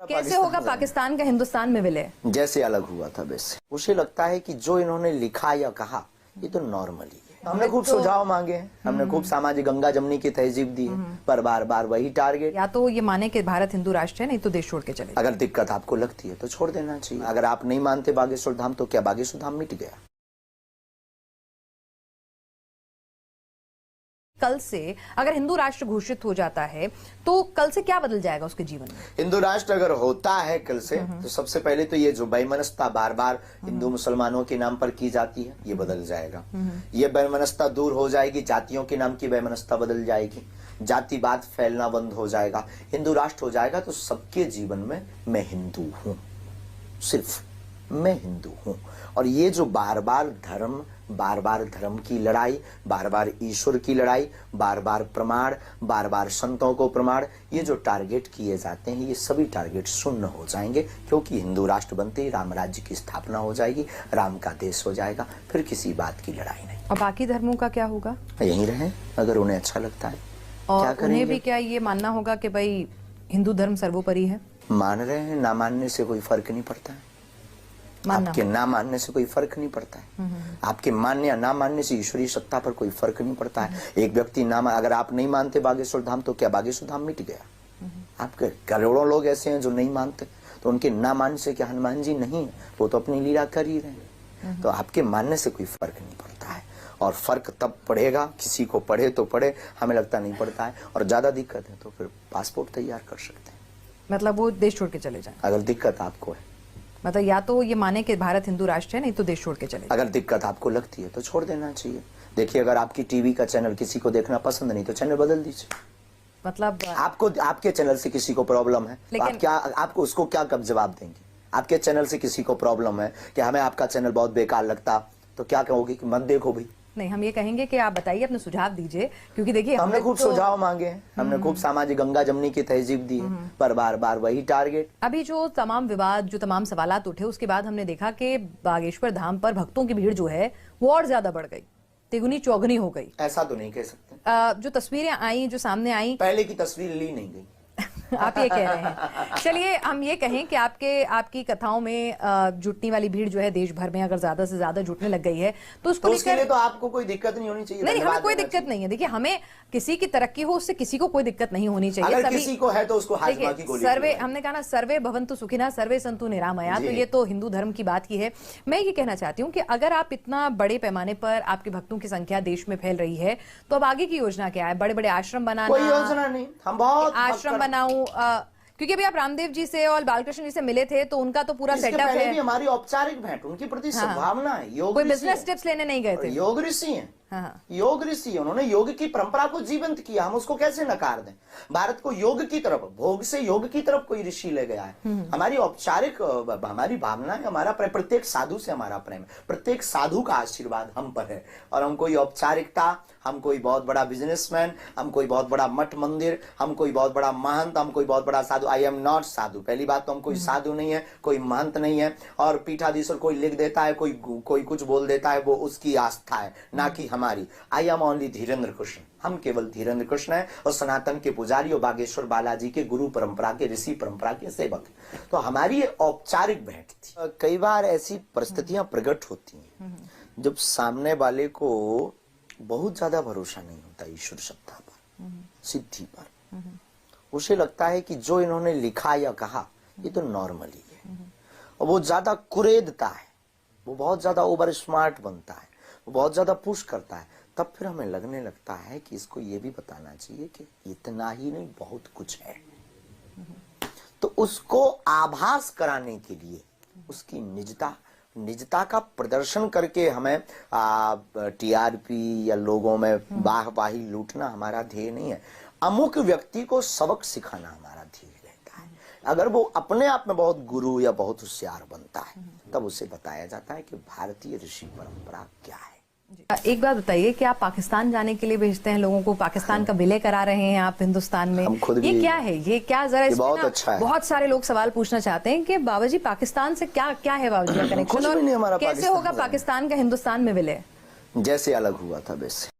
कैसे होगा पाकिस्तान का हिंदुस्तान में विलय? जैसे अलग हुआ था वैसे। उसे लगता है कि जो इन्होंने लिखा या कहा ये तो नॉर्मल ही है। हमने खूब सुझाव मांगे हैं, हमने खूब सामाजिक गंगा जमनी की तहजीब दी है, पर बार बार वही टारगेट। या तो ये माने कि भारत हिंदू राष्ट्र है, नहीं तो देश छोड़ के चले। अगर दिक्कत आपको लगती है तो छोड़ देना चाहिए। अगर आप नहीं मानते बागेश्वर धाम तो क्या बागेश्वर धाम मिट गया? कल से अगर हिंदू राष्ट्र घोषित हो जाता है तो कल से क्या बदल जाएगा उसके जीवन में? हिंदू राष्ट्र अगर होता है कल से तो सबसे पहले तो ये जो वैमनस्यता बार बार हिंदू मुसलमानों के नाम पर की जाती है ये बदल जाएगा। ये वैमनस्यता दूर हो जाएगी, जातियों के नाम की वैमनस्यता बदल जाएगी, जातिवाद फैलना बंद हो जाएगा। हिंदू राष्ट्र हो जाएगा तो सबके जीवन में मैं हिंदू हूं, सिर्फ मैं हिंदू हूं। और ये जो बार बार धर्म की लड़ाई, बार बार ईश्वर की लड़ाई, बार बार प्रमाण, बार बार संतों को प्रमाण, ये जो टारगेट किए जाते हैं ये सभी टारगेट शून्य हो जाएंगे, क्योंकि हिंदू राष्ट्र बनते ही राम राज्य की स्थापना हो जाएगी, राम का देश हो जाएगा, फिर किसी बात की लड़ाई नहीं। और बाकी धर्मों का क्या होगा? यहीं रहे अगर उन्हें अच्छा लगता है। और क्या उन्हें भी क्या ये मानना होगा कि भाई हिंदू धर्म सर्वोपरि है? मान रहे हैं, ना मानने से कोई फर्क नहीं पड़ता है। आपके ना मानने से कोई फर्क नहीं पड़ता है। आपके मानने या ना मानने से ईश्वरीय सत्ता पर कोई फर्क नहीं पड़ता है। एक व्यक्ति ना अगर आप नहीं मानते बागेश्वर धाम तो क्या बागेश्वर धाम मिट गया? आपके करोड़ों लोग ऐसे हैं जो नहीं मानते, तो उनके ना मानने से क्या हनुमान जी नहीं है? वो तो अपनी लीला कर ही रहे हैं। तो आपके मानने से कोई फर्क नहीं पड़ता है। और फर्क तब पड़ेगा, किसी को पड़े तो पड़े, हमें लगता नहीं पड़ता है। और ज्यादा दिक्कत है तो फिर पासपोर्ट तैयार कर सकते हैं, मतलब वो देश छोड़ के चले जाए अगर दिक्कत आपको है। मतलब या तो ये माने कि भारत हिंदू राष्ट्र है, नहीं तो देश छोड़ के चले। अगर दिक्कत आपको लगती है तो छोड़ देना चाहिए। देखिए, अगर आपकी टीवी का चैनल किसी को देखना पसंद नहीं तो चैनल बदल दीजिए। मतलब आपको आपके चैनल से किसी को प्रॉब्लम है तो आप क्या आपको उसको क्या कब जवाब देंगे? आपके चैनल से किसी को प्रॉब्लम है कि हमें आपका चैनल बहुत बेकार लगता, तो क्या कहोगे कि मत देखो भाई? नहीं, हम ये कहेंगे कि आप बताइए, अपने सुझाव दीजिए, क्योंकि देखिए हमने खूब सुझाव मांगे हैं, हमने खूब सामाजिक गंगा जमनी की तहजीब दी है, पर बार बार वही टारगेट। अभी जो तमाम विवाद, जो तमाम सवालात उठे, उसके बाद हमने देखा कि बागेश्वर धाम पर भक्तों की भीड़ जो है वो और ज्यादा बढ़ गई, तिगुनी चौगुनी हो गई। ऐसा तो नहीं कह सकते। जो तस्वीरें आई, जो सामने आई, पहले की तस्वीर ली नहीं गई। आप ये कह रहे हैं। चलिए हम ये कहें कि आपकी कथाओं में जुटने वाली भीड़ जो है देश भर में अगर ज्यादा से ज्यादा जुटने लग गई है तो उसको उसके लिए तो आपको कोई दिक्कत नहीं होनी चाहिए। नहीं, हमें कोई दिक्कत नहीं है। देखिए, हमें किसी की तरक्की हो उससे किसी को कोई दिक्कत नहीं होनी चाहिए। अगर किसी को है तो उसको हाजमा की गोली। सर्वे, हमने कहा ना, सर्वे भवन्तु सुखिनः सर्वे सन्तु निरामया, तो ये तो हिंदू धर्म की बात की है। मैं ये कहना चाहती हूँ कि अगर आप इतना बड़े पैमाने पर आपके भक्तों की संख्या देश में फैल रही है तो अब आगे की योजना क्या है? बड़े बड़े आश्रम बनाना? कोई योजना नहीं, हम बहुत आश्रम बनाऊं, क्योंकि अभी आप रामदेव जी से और बालकृष्ण जी से मिले थे तो उनका तो पूरा सेटअप है। हमारी औपचारिक भेंट, उनके प्रति सद्भावना है। योग कोई बिजनेस टिप्स लेने नहीं गए थे। योग ऋषि हैं। हाँ। योग ऋषि, उन्होंने योग की परंपरा को जीवंत किया, हम उसको कैसे नकार दें? भारत को योग की तरफ, भोग से योग की तरफ कोई ऋषि ले गया है। हमारी औपचारिक, हमारी भावना है, हमारा प्रत्येक साधु से हमारा प्रेम है, प्रत्येक साधु का आशीर्वाद हम पर है। और हम कोई औपचारिकता, हम कोई बहुत बड़ा बिजनेसमैन, हम कोई बहुत बड़ा मठ मंदिर, हम कोई बहुत बड़ा महंत, हम कोई बहुत बड़ा साधु, आई एम नॉट साधु। पहली बात तो हम कोई साधु नहीं है, कोई महंत नहीं है। और पीठाधीश्वर कोई लिख देता है, कोई कुछ बोल देता है, वो उसकी आस्था है, ना कि हमारी। I am only Dhirendra Krishna, हम केवल धीरेन्द्र कृष्ण है और सनातन के पुजारी और बागेश्वर बालाजी के गुरु परंपरा के, ऋषि परंपरा के सेवक। तो हमारी औपचारिक भेंट थी। कई बार ऐसी परिस्थितियां प्रकट होती हैं जब सामने वाले को बहुत ज्यादा भरोसा नहीं होता ईश्वर सत्ता पर, सिद्धि पर। उसे लगता है कि जो इन्होंने लिखा या कहा ये तो नॉर्मल ही है। और वो ज्यादा कुरेदता है, वो बहुत ज्यादा ओवर स्मार्ट बनता है, वो बहुत ज्यादा पुश करता है। तब फिर हमें लगने लगता है कि इसको ये भी बताना चाहिए कि इतना ही नहीं, बहुत कुछ है। तो उसको आभास कराने के लिए उसकी निजता का प्रदर्शन करके हमें टीआरपी या लोगों में वाहवाही लूटना हमारा ध्येय नहीं है। अमुक व्यक्ति को सबक सिखाना हमारा ध्येय रहता है। अगर वो अपने आप में बहुत गुरु या बहुत होशियार बनता है तब उसे बताया जाता है कि भारतीय ऋषि परंपरा क्या है। एक बात बताइए कि आप पाकिस्तान जाने के लिए भेजते हैं लोगों को, पाकिस्तान का विलय करा रहे हैं आप हिंदुस्तान में, ये क्या है? ये क्या, जरा इसमें बहुत अच्छा है। बहुत सारे लोग सवाल पूछना चाहते हैं कि बाबा जी पाकिस्तान से क्या क्या है बाबा जी का कनेक्शन, और कैसे होगा पाकिस्तान का हिंदुस्तान में विलय? जैसे अलग हुआ था वैसे।